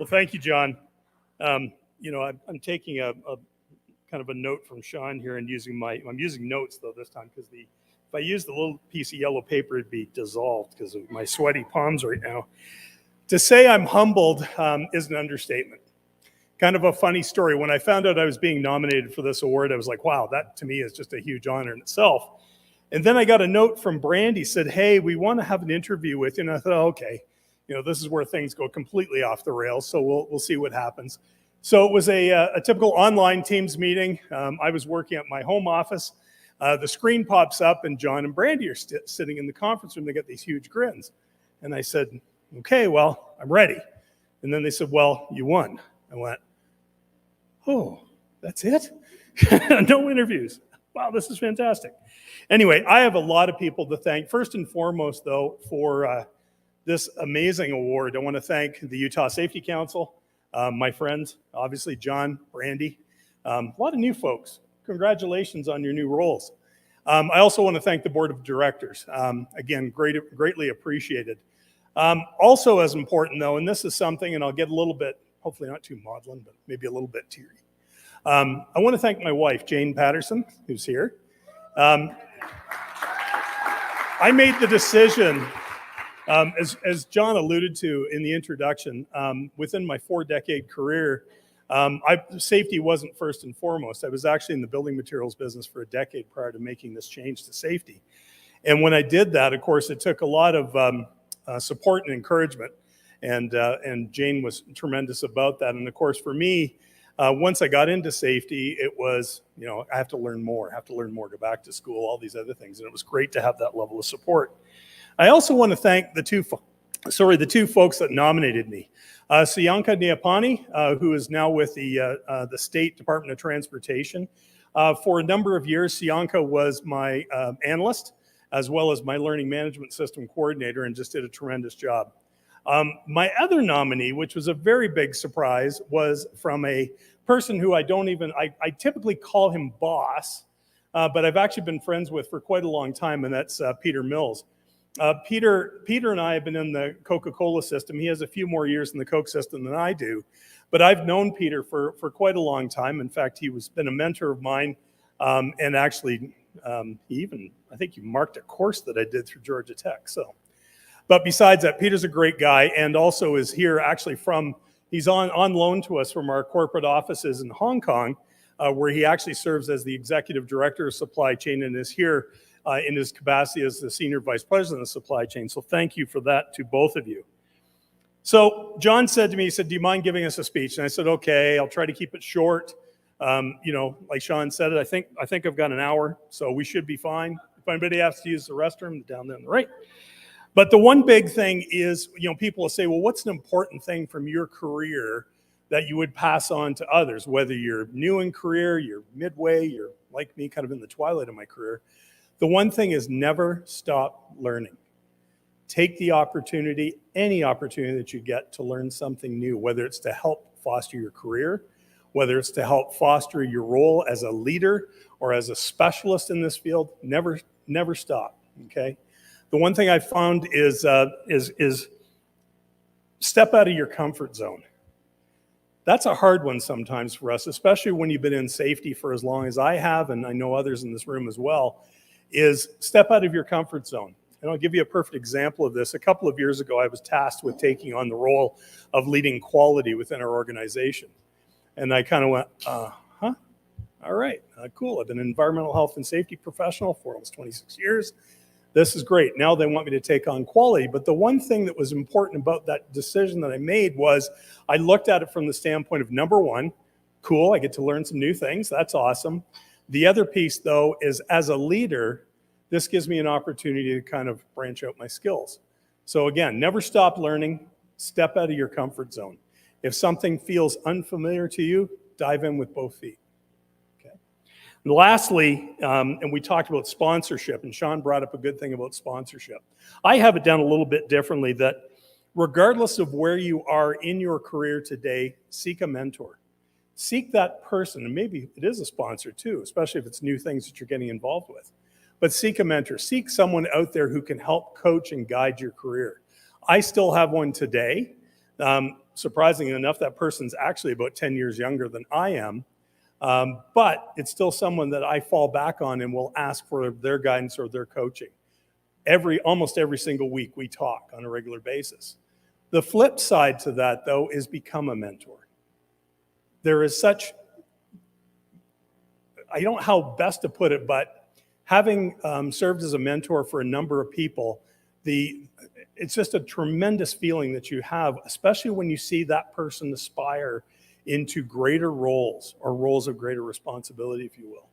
Well, thank you, John. I'm taking a kind of a note from Sean here and I'm using notes though this time because if I use the little piece of yellow paper, it'd be dissolved because of my sweaty palms right now. To say I'm humbled is an understatement. Kind of a funny story. When I found out I was being nominated for this award, I was like, wow, that to me is just a huge honor in itself. And then I got a note from Brandy, said, hey, we want to have an interview with you. And I thought, okay, this is where things go completely off the rails, so we'll see what happens. So it was a typical online Teams meeting. I was working at my home office. The screen pops up, and John and Brandy are sitting in the conference room. They got these huge grins. And I said, okay, well, I'm ready. And then they said, well, you won. I went, oh, that's it? No interviews. Wow, this is fantastic. Anyway, I have a lot of people to thank. First and foremost, though, for this amazing award, I want to thank the Utah Safety Council, my friends, obviously John, Brandy, a lot of new folks. Congratulations on your new roles. I also want to thank the Board of Directors. Again, greatly appreciated. Also as important, though, and this is something, and I'll get a little bit, hopefully not too maudlin, but maybe a little bit teary. I want to thank my wife, Jane Paterson, who's here. I made the decision, as John alluded to in the introduction, within my 4-decade career, safety wasn't first and foremost. I was actually in the building materials business for a decade prior to making this change to safety. And when I did that, of course, it took a lot of support and encouragement. And Jane was tremendous about that. And of course, for me, once I got into safety, it was, I have to learn more, go back to school, all these other things. And it was great to have that level of support. I also want to thank the two folks that nominated me. Siyanka Niapani, who is now with the State Department of Transportation. For a number of years, Siyanka was my analyst, as well as my learning management system coordinator, and just did a tremendous job. My other nominee, which was a very big surprise, was from a person who I typically call him boss, but I've actually been friends with for quite a long time, and that's Peter Mills. Peter and I have been in the Coca-Cola system. He has a few more years in the Coke system than I do, but I've known Peter for quite a long time. In fact, he's been a mentor of mine, and actually, I think he marked a course that I did through Georgia Tech. But besides that, Peter's a great guy, and also is here actually he's on loan to us from our corporate offices in Hong Kong, where he actually serves as the executive director of supply chain and is here in his capacity as the senior vice president of supply chain. So thank you for that to both of you. So John said to me, he said, do you mind giving us a speech? And I said, okay, I'll try to keep it short. Like Sean said, I think I've got an hour, so we should be fine. If anybody has to use the restroom, down there on the right. But the one big thing is, people will say, well, what's an important thing from your career that you would pass on to others, whether you're new in career, you're midway, you're like me, kind of in the twilight of my career. The one thing is never stop learning. Take the opportunity, any opportunity that you get to learn something new, whether it's to help foster your career, whether it's to help foster your role as a leader or as a specialist in this field, never stop, okay? The one thing I've found is step out of your comfort zone. That's a hard one sometimes for us, especially when you've been in safety for as long as I have, and I know others in this room as well, is step out of your comfort zone. And I'll give you a perfect example of this. A couple of years ago, I was tasked with taking on the role of leading quality within our organization. And I kind of went, all right, cool. I've been an environmental health and safety professional for almost 26 years. This is great. Now they want me to take on quality. But the one thing that was important about that decision that I made was I looked at it from the standpoint of, number one, cool, I get to learn some new things. That's awesome. The other piece, though, is as a leader, this gives me an opportunity to kind of branch out my skills. So again, never stop learning. Step out of your comfort zone. If something feels unfamiliar to you, dive in with both feet. And lastly, and we talked about sponsorship, and Sean brought up a good thing about sponsorship. I have it done a little bit differently, that regardless of where you are in your career today, seek a mentor. Seek that person, and maybe it is a sponsor too, especially if it's new things that you're getting involved with. But seek a mentor. Seek someone out there who can help coach and guide your career. I still have one today. surprisingly enough, that person's actually about 10 years younger than I am. But it's still someone that I fall back on and will ask for their guidance or their coaching. Almost every single week we talk on a regular basis. The flip side to that, though, is become a mentor. There is such, I don't know how best to put it, but having served as a mentor for a number of people, it's just a tremendous feeling that you have, especially when you see that person aspire into greater roles or roles of greater responsibility, if you will.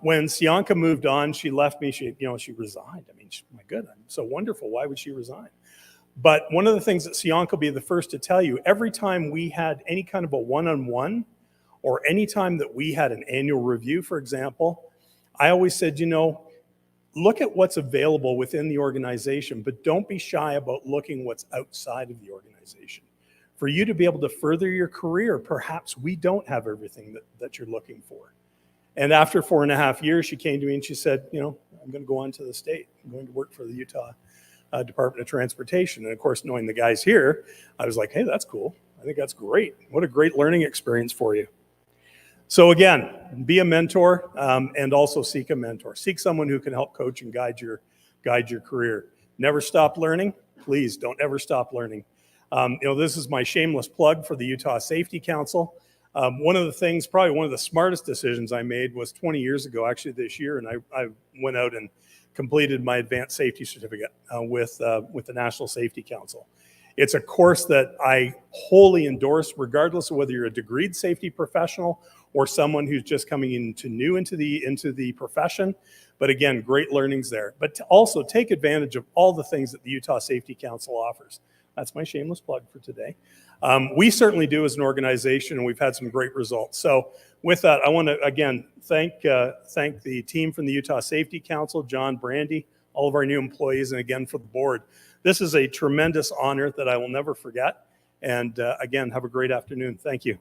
When Sianka moved on, she left me. She resigned. I mean, my goodness, so wonderful. Why would she resign? But one of the things that Sianka will be the first to tell you, every time we had any kind of a one-on-one, or any time that we had an annual review, for example, I always said, look at what's available within the organization, but don't be shy about looking what's outside of the organization. For you to be able to further your career, perhaps we don't have everything that you're looking for. And after 4.5 years, she came to me and she said, I'm going to go on to the state. I'm going to work for the Utah Department of Transportation. And of course, knowing the guys here, I was like, hey, that's cool. I think that's great. What a great learning experience for you. So again, be a mentor, and also seek a mentor. Seek someone who can help coach and guide your career. Never stop learning. Please don't ever stop learning. This is my shameless plug for the Utah Safety Council. One of the things, probably one of the smartest decisions I made was 20 years ago, actually this year, and I went out and completed my advanced safety certificate with the National Safety Council. It's a course that I wholly endorse, regardless of whether you're a degreed safety professional or someone who's just coming into the profession. But again, great learnings there. But to also take advantage of all the things that the Utah Safety Council offers. That's my shameless plug for today. We certainly do as an organization, and we've had some great results. So with that, I want to, again, thank the team from the Utah Safety Council, John, Brandy, all of our new employees, and again, for the board. This is a tremendous honor that I will never forget. And again, have a great afternoon. Thank you.